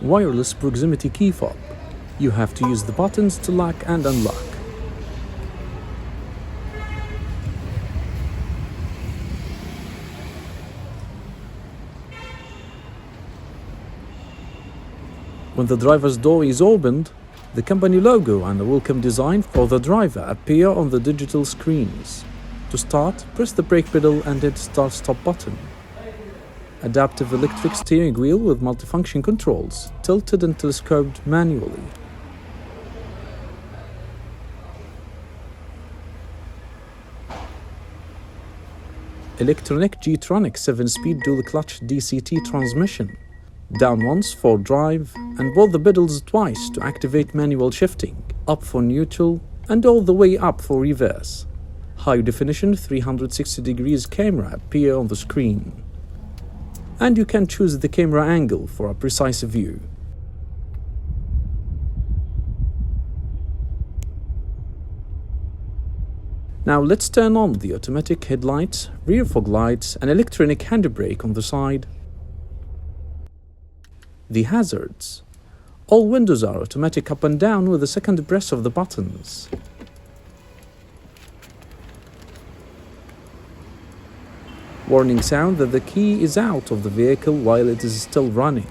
wireless proximity key fob. You have to use the buttons to lock and unlock. When the driver's door is opened, the company logo and a welcome design for the driver appear on the digital screens. To start, press the brake pedal and hit start-stop button. Adaptive electric steering wheel with multifunction controls, tilted and telescoped manually. Electronic G-tronic 7-speed dual-clutch DCT transmission. Down once for drive, and hold the pedals twice to activate manual shifting, up for neutral, and all the way up for reverse. High definition 360 degrees camera appear on the screen. And you can choose the camera angle for a precise view. Now let's turn on the automatic headlights, rear fog lights, and electronic handbrake on the side. The hazards. All windows are automatic up and down with the second press of the buttons. Warning sound that the key is out of the vehicle while it is still running.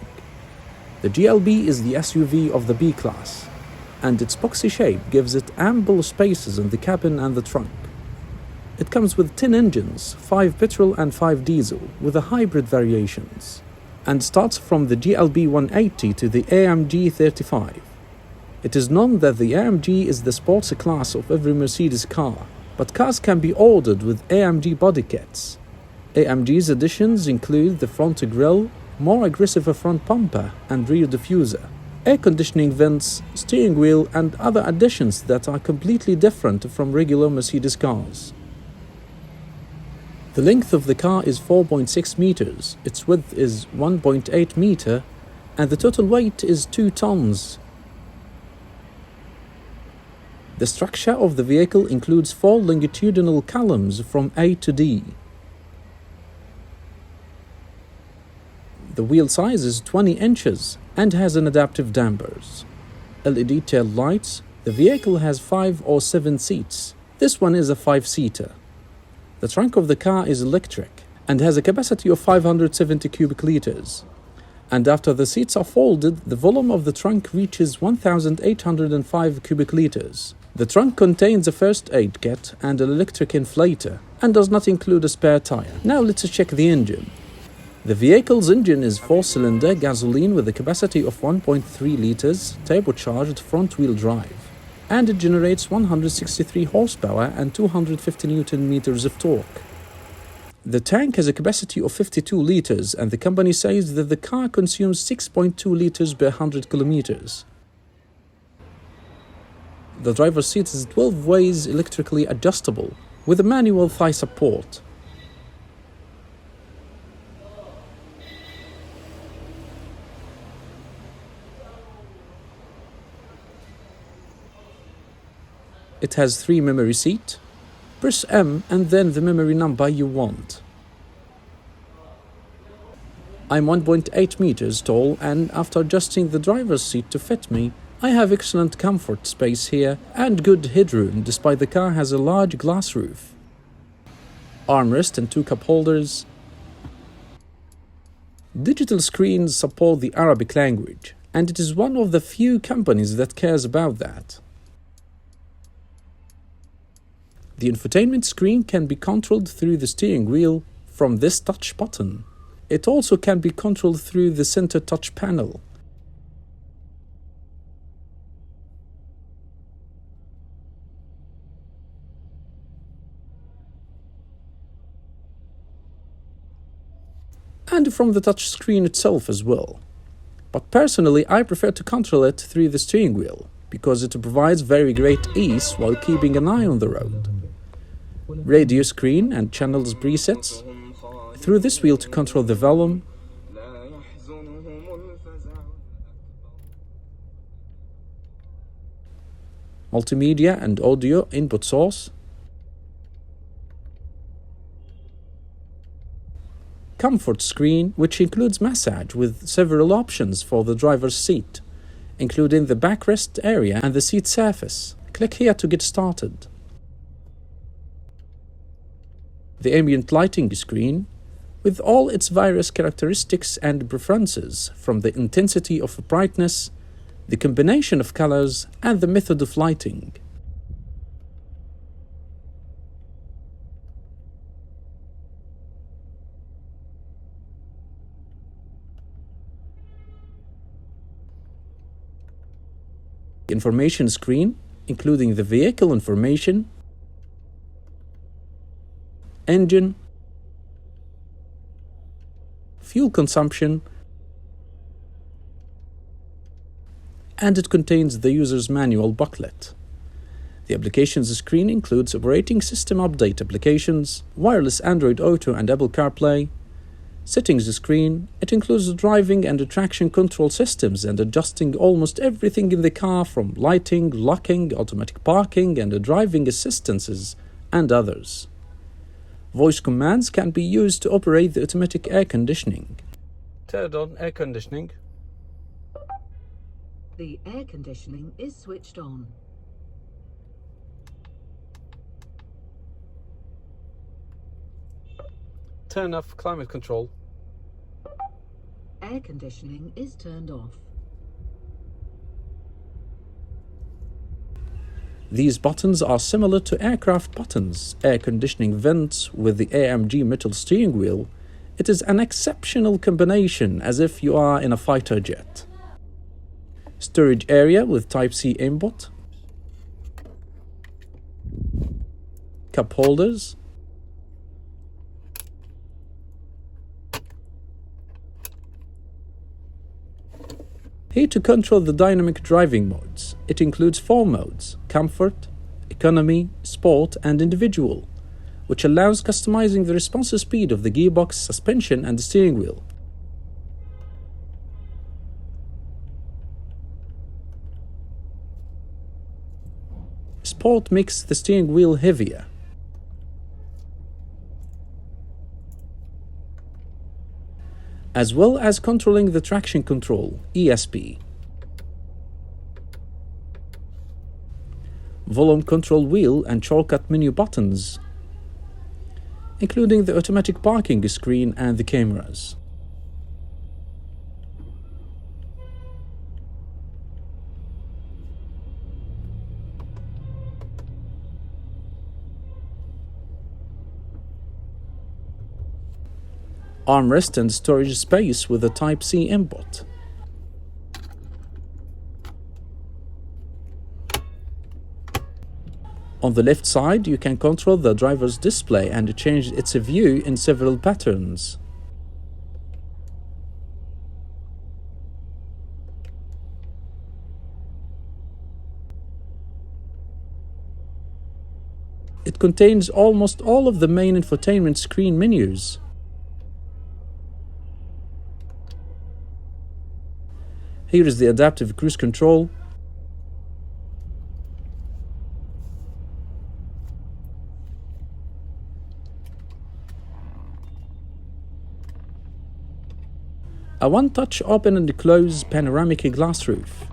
The GLB is the SUV of the B class, and its boxy shape gives it ample spaces in the cabin and the trunk. It comes with 10 engines, 5 petrol and 5 diesel, with the hybrid variations, and starts from the GLB 180 to the AMG 35. It is known that the AMG is the sports class of every Mercedes car, but cars can be ordered with AMG body kits. AMG's additions include the front grille, more aggressive front bumper and rear diffuser, air conditioning vents, steering wheel, and other additions that are completely different from regular Mercedes cars. The length of the car is 4.6 meters, its width is 1.8 meter, and the total weight is 2 tons. The structure of the vehicle includes 4 longitudinal columns from A to D. The wheel size is 20 inches and has an adaptive dampers. LED tail lights. The vehicle has 5 or 7 seats. This one is a 5-seater. The trunk of the car is electric and has a capacity of 570 cubic liters. And after the seats are folded, the volume of the trunk reaches 1,805 cubic liters. The trunk contains a first aid kit and an electric inflator and does not include a spare tire. Now let's check the engine. The vehicle's engine is 4-cylinder gasoline with a capacity of 1.3 liters, turbocharged front-wheel drive, and it generates 163 horsepower and 250 Newton meters of torque. The tank has a capacity of 52 liters, and the company says that the car consumes 6.2 liters per 100 kilometers. The driver's seat is 12 ways electrically adjustable, with a manual thigh support. It has 3 memory seats. Press M and then the memory number you want. I'm 1.8 meters tall, and after adjusting the driver's seat to fit me, I have excellent comfort space here and good headroom despite the car has a large glass roof. Armrest and 2 cup holders. Digital screens support the Arabic language, and it is one of the few companies that cares about that. The infotainment screen can be controlled through the steering wheel from this touch button. It also can be controlled through the center touch panel. And from the touch screen itself as well. But personally, I prefer to control it through the steering wheel because it provides very great ease while keeping an eye on the road. Radio screen and channels presets. Through this wheel to control the volume. Multimedia and audio input source. comfort screen, which includes massage with several options for the driver's seat, including the backrest area and the seat surface. Click here to get started. The ambient lighting screen, with all its various characteristics and preferences, from the intensity of brightness, the combination of colors, and the method of lighting. Information screen, including the vehicle information, engine, fuel consumption, and it contains the user's manual booklet. The applications screen includes operating system update applications, wireless Android Auto and Apple CarPlay. Settings screen, it includes the driving and the traction control systems and adjusting almost everything in the car, from lighting, locking, automatic parking, and the driving assistances, and others. Voice commands can be used to operate the automatic air conditioning. Turn on air conditioning. The air conditioning is switched on. Turn off climate control. Air conditioning is turned off. These buttons are similar to aircraft buttons. Air conditioning vents with the AMG metal steering wheel. It is an exceptional combination, as if you are in a fighter jet. Storage area with Type-C input. Cup holders. Here to control the dynamic driving modes. It includes 4 modes: comfort, economy, sport, and individual, which allows customizing the responsive speed of the gearbox, suspension, and the steering wheel. Sport makes the steering wheel heavier. As well as controlling the traction control, ESP. Volume control wheel and shortcut menu buttons, including the automatic parking screen and the cameras. Armrest and storage space with a Type-C input. On the left side, you can control the driver's display and change its view in several patterns. It contains almost all of the main infotainment screen menus. Here is the adaptive cruise control, a one-touch open and close panoramic glass roof,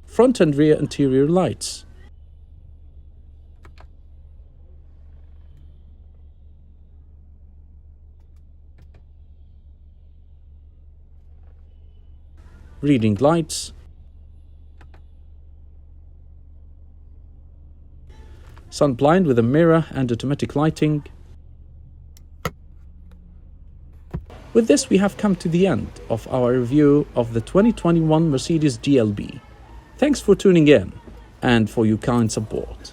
front and rear interior lights, reading lights, sun blind with a mirror and automatic lighting. With this, we have come to the end of our review of the 2021 Mercedes GLB. Thanks for tuning in and for your kind support.